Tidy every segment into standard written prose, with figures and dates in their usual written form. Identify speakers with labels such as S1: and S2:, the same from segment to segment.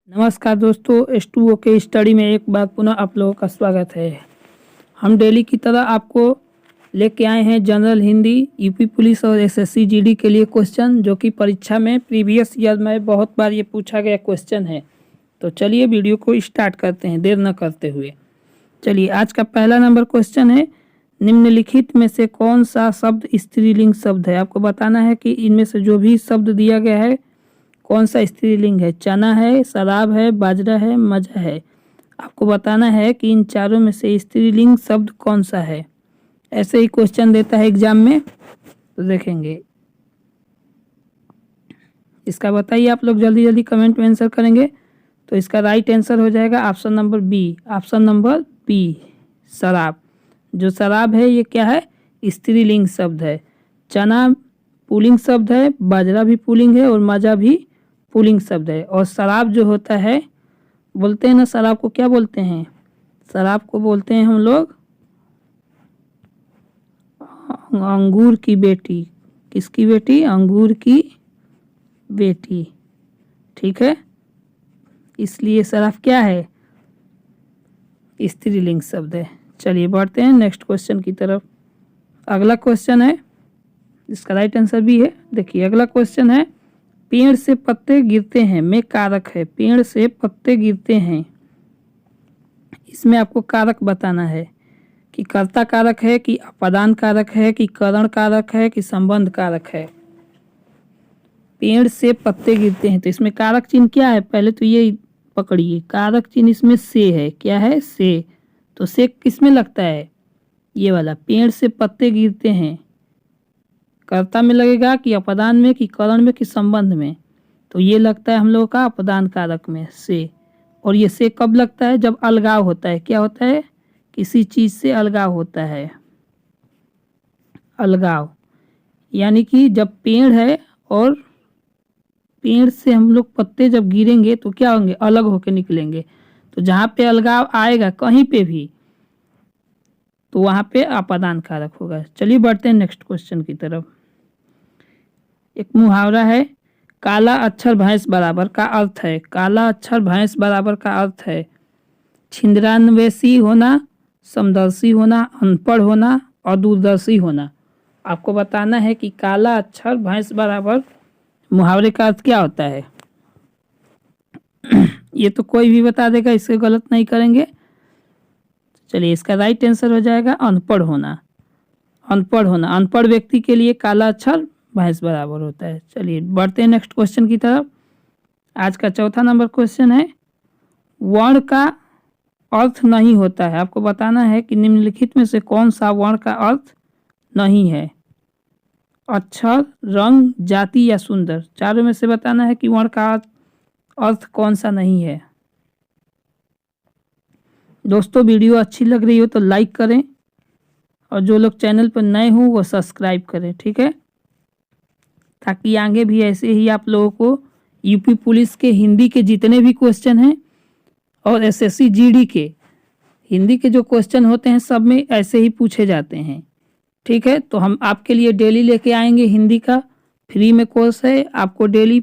S1: नमस्कार दोस्तों, S2O के स्टडी में एक बार पुनः आप लोगों का स्वागत है। हम डेली की तरह आपको लेके आए हैं जनरल हिंदी, यूपी पुलिस और एसएससी जीडी के लिए क्वेश्चन, जो कि परीक्षा में प्रीवियस ईयर में बहुत बार ये पूछा गया क्वेश्चन है। तो चलिए वीडियो को स्टार्ट करते हैं देर न करते हुए। चलिए, आज का पहला नंबर क्वेश्चन है, निम्नलिखित में से कौन सा शब्द स्त्रीलिंग शब्द है। आपको बताना है कि इनमें से जो भी शब्द दिया गया है कौन सा स्त्रीलिंग है। चना है, शराब है, बाजरा है, मजा है। आपको बताना है कि इन चारों में से स्त्रीलिंग शब्द कौन सा है। ऐसे ही क्वेश्चन देता है एग्जाम में, तो देखेंगे। इसका बताइए आप लोग, जल्दी जल्दी कमेंट में आंसर करेंगे। तो इसका राइट आंसर हो जाएगा option number B. Option number B, शराब। जो शराब है ये क्या है, स्त्रीलिंग शब्द है। चना पुल्लिंग शब्द है, बाजरा भी पुल्लिंग है और मजा भी पुल्लिंग शब्द है। और शराब जो होता है, बोलते हैं ना, शराब को क्या बोलते हैं, शराब को बोलते हैं हम लोग अंगूर की बेटी। किसकी बेटी, अंगूर की बेटी। ठीक है, इसलिए शराब क्या है, स्त्रीलिंग शब्द है। चलिए बढ़ते हैं नेक्स्ट क्वेश्चन की तरफ। अगला क्वेश्चन है, इसका राइट आंसर भी है। देखिए अगला क्वेश्चन है, पेड़ से पत्ते गिरते हैं में कारक है। पेड़ से पत्ते गिरते हैं, इसमें आपको कारक बताना है कि कर्ता कारक है, कि अपदान कारक है, कि करण कारक है, कि संबंध कारक है। पेड़ से पत्ते गिरते हैं, तो इसमें कारक चिन्ह क्या है, पहले तो ये पकड़िए। कारक चिन्ह इसमें से है, क्या है, से। तो से किसमें लगता है, ये वाला। पेड़ से पत्ते गिरते हैं, कर्ता में लगेगा कि अपदान में, कि करण में, कि संबंध में। तो ये लगता है हम लोगों का अपदान कारक में, से। और ये से कब लगता है, जब अलगाव होता है। क्या होता है, किसी चीज से अलगाव होता है। अलगाव यानी कि जब पेड़ है और पेड़ से हम लोग पत्ते जब गिरेंगे तो क्या होंगे, अलग होके निकलेंगे। तो जहाँ पे अलगाव आएगा कहीं पे भी, तो वहां पे अपदान कारक होगा। चलिए बढ़ते हैं नेक्स्ट क्वेश्चन की तरफ। एक मुहावरा है, काला अक्षर भैंस बराबर का अर्थ है। काला अक्षर भैंस बराबर का अर्थ है छिंद्रान्वेषी होना, समदर्शी होना, अनपढ़ होना और दूरदर्शी होना। आपको बताना है कि काला अक्षर भैंस बराबर मुहावरे का अर्थ क्या होता है। ये तो कोई भी बता देगा, इससे गलत नहीं करेंगे। चलिए, इसका राइट आंसर हो जाएगा अनपढ़ होना। अनपढ़ होना, अनपढ़ व्यक्ति के लिए काला अक्षर भैंस बराबर होता है। चलिए बढ़ते हैं नेक्स्ट क्वेश्चन की तरफ। आज का चौथा नंबर क्वेश्चन है, वर्ण का अर्थ नहीं होता है। आपको बताना है कि निम्नलिखित में से कौन सा वर्ण का अर्थ नहीं है। अक्षर, रंग, जाति या सुंदर, चारों में से बताना है कि वर्ण का अर्थ कौन सा नहीं है। दोस्तों वीडियो अच्छी लग रही हो तो लाइक करें, और जो लोग चैनल पर नए हो वो सब्सक्राइब करें, ठीक है, ताकि आगे भी ऐसे ही आप लोगों को यूपी पुलिस के हिंदी के जितने भी क्वेश्चन हैं और एसएससी जीडी के हिंदी के जो क्वेश्चन होते हैं सब में ऐसे ही पूछे जाते हैं। ठीक है, तो हम आपके लिए डेली लेके आएंगे। हिंदी का फ्री में कोर्स है, आपको डेली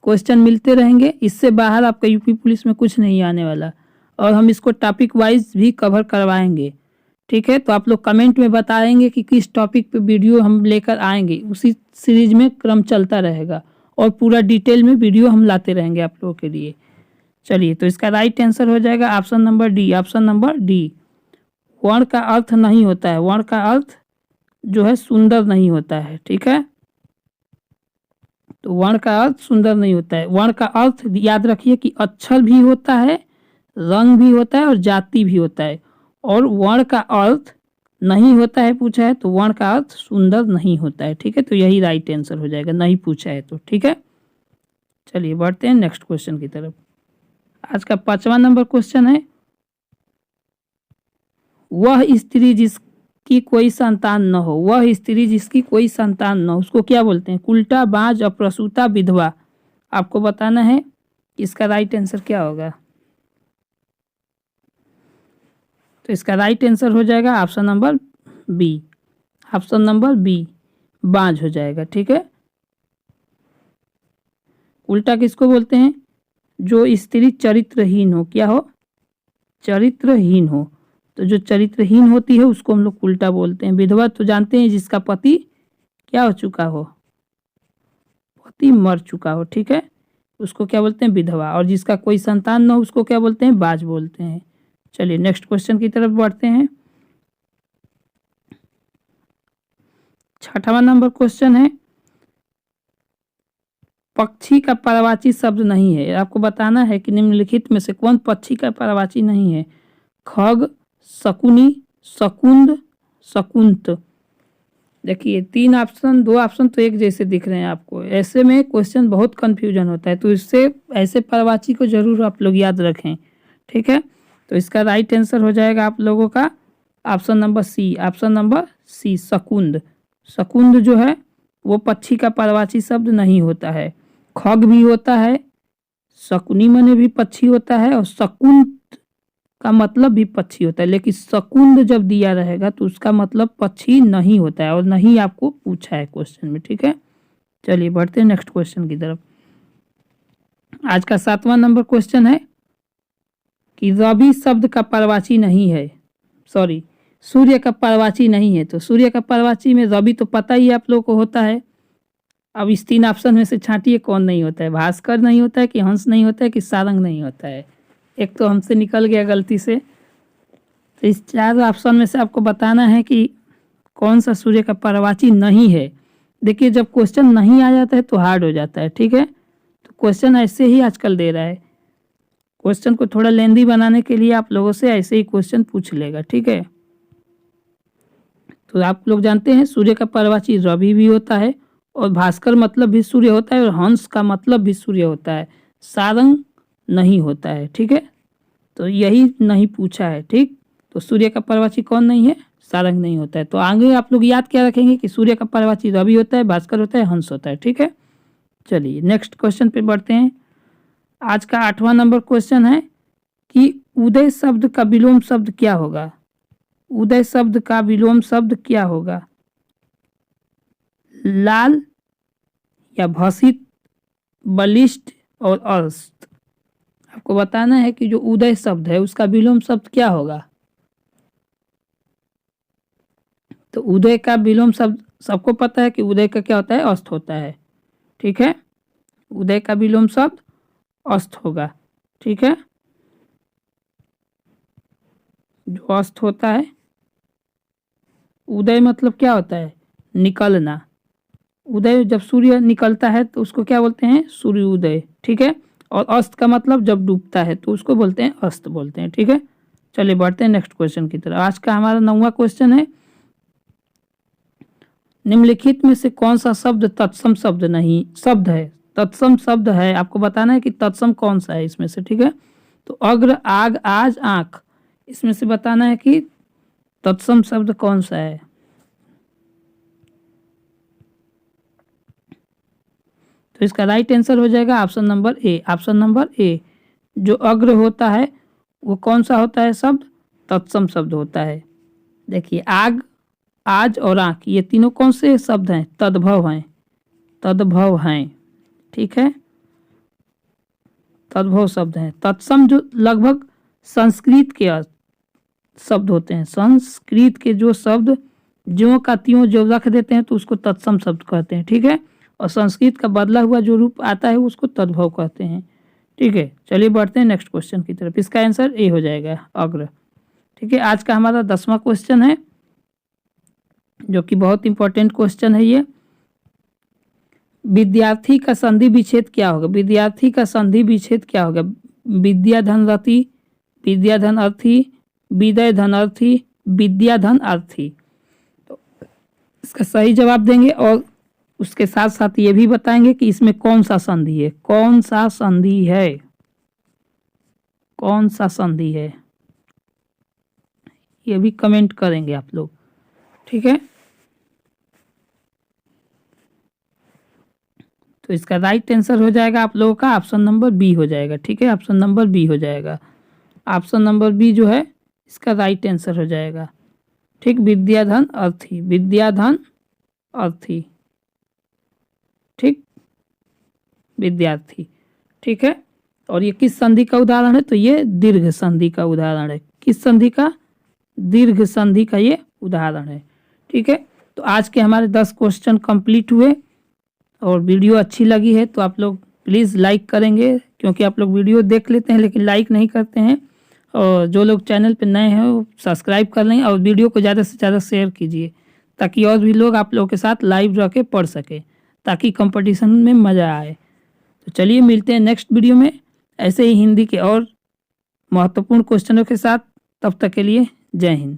S1: क्वेश्चन मिलते रहेंगे। इससे बाहर आपका यूपी पुलिस में कुछ नहीं आने वाला, और हम इसको टॉपिक वाइज भी कवर करवाएंगे। ठीक है, तो आप लोग कमेंट में बताएंगे कि किस टॉपिक पे वीडियो हम लेकर आएंगे, उसी सीरीज में क्रम चलता रहेगा और पूरा डिटेल में वीडियो हम लाते रहेंगे आप लोगों के लिए। चलिए, तो इसका राइट आंसर हो जाएगा option number D. Option number D, वर्ण का अर्थ नहीं होता है। वर्ण का अर्थ जो है सुंदर नहीं होता है। ठीक है, तो वर्ण का अर्थ सुंदर नहीं होता है। वर्ण का अर्थ याद रखिए कि अक्षर भी होता है, रंग भी होता है और जाति भी होता है। और वर्ण का अर्थ नहीं होता है पूछा है, तो वर्ण का अर्थ सुंदर नहीं होता है। ठीक है, तो यही राइट आंसर हो जाएगा, नहीं पूछा है तो। ठीक है, चलिए बढ़ते हैं नेक्स्ट क्वेश्चन की तरफ। आज का 5वां नंबर क्वेश्चन है, वह स्त्री जिसकी कोई संतान न हो। वह स्त्री जिसकी कोई संतान न हो, उसको क्या बोलते हैं, कुल्टा, बांझ, अप्रसूता, विधवा। आपको बताना है इसका राइट आंसर क्या होगा। तो इसका राइट आंसर हो जाएगा option number B. Option number B, बांझ हो जाएगा। ठीक है, उल्टा किसको बोलते हैं, जो स्त्री चरित्रहीन हो, क्या हो, चरित्रहीन हो। तो जो चरित्रहीन होती है उसको हम लोग उल्टा बोलते हैं। विधवा तो जानते हैं जिसका पति क्या हो चुका हो, पति मर चुका हो, ठीक है, उसको क्या बोलते हैं, विधवा। और जिसका कोई संतान न हो उसको क्या बोलते हैं, बाज बोलते हैं। चलिए नेक्स्ट क्वेश्चन की तरफ बढ़ते हैं। 6वां नंबर क्वेश्चन है, पक्षी का पर्यायवाची शब्द नहीं है। आपको बताना है कि निम्नलिखित में से कौन पक्षी का पर्यायवाची नहीं है। खग, शकुनी, शकुंद, शकुंत। देखिए 3 ऑप्शन, 2 ऑप्शन तो एक जैसे दिख रहे हैं आपको। ऐसे में क्वेश्चन बहुत कंफ्यूजन होता है, तो इससे ऐसे पर्यायवाची को जरूर आप लोग याद रखें, ठीक है। तो इसका राइट आंसर हो जाएगा आप लोगों का option number C, option number C, शकुंद। शकुंद जो है वो पक्षी का पर्यायवाची शब्द नहीं होता है। खग भी होता है, शकुनी माने भी पक्षी होता है, और शकुंत का मतलब भी पक्षी होता है, लेकिन शकुंद जब दिया रहेगा तो उसका मतलब पक्षी नहीं होता है, और नहीं आपको पूछा है क्वेश्चन में, ठीक है। चलिए बढ़ते हैं नेक्स्ट क्वेश्चन की तरफ। आज का 7वां नंबर क्वेश्चन है कि रवि शब्द का पर्यायवाची नहीं है, सॉरी सूर्य का पर्यायवाची नहीं है। तो सूर्य का पर्यायवाची में रवि तो पता ही आप लोगों को होता है। अब इस 3 ऑप्शन में से छांटिए कौन नहीं होता है। भास्कर नहीं होता है, कि हंस नहीं होता है, कि सारंग नहीं होता है। एक तो हमसे निकल गया गलती से। तो इस 4 ऑप्शन में से आपको बताना है कि कौन सा सूर्य का पर्यायवाची नहीं है। देखिए जब क्वेश्चन नहीं आ जाता है तो हार्ड हो जाता है, ठीक है। तो क्वेश्चन ऐसे ही आजकल दे रहा है, क्वेश्चन को थोड़ा लेंदी बनाने के लिए आप लोगों से ऐसे ही क्वेश्चन पूछ लेगा, ठीक है। तो आप लोग जानते हैं सूर्य का पर्यायवाची रवि भी होता है, और भास्कर मतलब भी सूर्य होता है, और हंस का मतलब भी सूर्य होता है। सारंग नहीं होता है, ठीक है। तो यही नहीं पूछा है, ठीक। तो सूर्य का पर्यायवाची कौन नहीं है, सारंग नहीं होता है। तो आगे आप लोग याद क्या रखेंगे कि सूर्य का पर्यायवाची रवि होता है, भास्कर होता है, हंस होता है, ठीक है। चलिए नेक्स्ट क्वेश्चन पे बढ़ते हैं। आज का 8वां नंबर क्वेश्चन है कि उदय शब्द का विलोम शब्द क्या होगा। उदय शब्द का विलोम शब्द क्या होगा। लाल या भसित, बलिष्ठ और अस्त। आपको बताना है कि जो उदय शब्द है उसका विलोम शब्द क्या होगा। तो उदय का विलोम शब्द सबको पता है कि उदय का क्या होता है, अस्त होता है, ठीक है। उदय का विलोम शब्द अस्त होगा, ठीक है। जो अस्त होता है, उदय मतलब क्या होता है, निकलना। उदय जब सूर्य निकलता है तो उसको क्या बोलते हैं, सूर्योदय, ठीक है। और अस्त का मतलब जब डूबता है तो उसको बोलते हैं अस्त बोलते हैं, ठीक है। चलिए बढ़ते हैं नेक्स्ट क्वेश्चन की तरफ। आज का हमारा 9वां क्वेश्चन है, निम्नलिखित में से कौन सा शब्द तत्सम शब्द नहीं, शब्द है, तत्सम शब्द है। आपको बताना है कि तत्सम कौन सा है इसमें से, ठीक है। तो अग्र, आग, आज, आंख, इसमें से बताना है कि तत्सम शब्द कौन सा है। तो इसका राइट आंसर हो जाएगा option number A, option number A. जो अग्र होता है वो कौन सा होता है शब्द, तत्सम शब्द होता है। देखिए आग, आज और आंख ये तीनों कौन से शब्द हैं, तद्भव हैं, तद्भव हैं, ठीक है, तद्भव शब्द हैं। तत्सम जो लगभग संस्कृत के शब्द होते हैं, संस्कृत के जो शब्द ज्यों का त्यों जो रख देते हैं तो उसको तत्सम शब्द कहते हैं, ठीक है। और संस्कृत का बदला हुआ जो रूप आता है उसको तद्भव कहते हैं, ठीक है। चलिए बढ़ते हैं नेक्स्ट क्वेश्चन की तरफ। इसका आंसर ए हो जाएगा, अग्र, ठीक है। आज का हमारा 10वां क्वेश्चन है जो कि बहुत इंपॉर्टेंट क्वेश्चन है ये। विद्यार्थी का संधि विच्छेद क्या होगा। विद्यार्थी का संधि विच्छेद क्या होगा। विद्या धन रति, विद्या धन अर्थी, विदय धन अर्थी, विद्या धन अर्थी। तो इसका सही जवाब देंगे और उसके साथ साथ ये भी बताएंगे कि इसमें कौन सा संधि है, कौन सा संधि है, कौन सा संधि है, ये भी कमेंट करेंगे आप लोग, ठीक है। तो इसका राइट आंसर हो जाएगा आप लोगों का ऑप्शन नंबर बी हो जाएगा, ठीक है। ऑप्शन नंबर बी हो जाएगा, ऑप्शन नंबर बी जो है इसका राइट आंसर हो जाएगा, ठीक। विद्याधन अर्थी, विद्याधन अर्थी, ठीक, विद्यार्थी, ठीक है। और ये किस संधि का उदाहरण है? तो ये दीर्घ संधि का उदाहरण है। किस संधि का? दीर्घ संधि का ये उदाहरण है। ठीक है, तो आज के हमारे 10 क्वेश्चन कंप्लीट हुए। और वीडियो अच्छी लगी है तो आप लोग प्लीज़ लाइक करेंगे, क्योंकि आप लोग वीडियो देख लेते हैं लेकिन लाइक नहीं करते हैं। और जो लोग चैनल पे नए हैं वो सब्सक्राइब कर लें और वीडियो को ज़्यादा से ज़्यादा शेयर कीजिए, ताकि और भी लोग आप लोगों के साथ लाइव रह के पढ़ सके, ताकि कंपटीशन में मज़ा आए। तो चलिए मिलते हैं नेक्स्ट वीडियो में ऐसे ही हिंदी के और महत्वपूर्ण क्वेश्चनों के साथ। तब तक के लिए जय हिंद।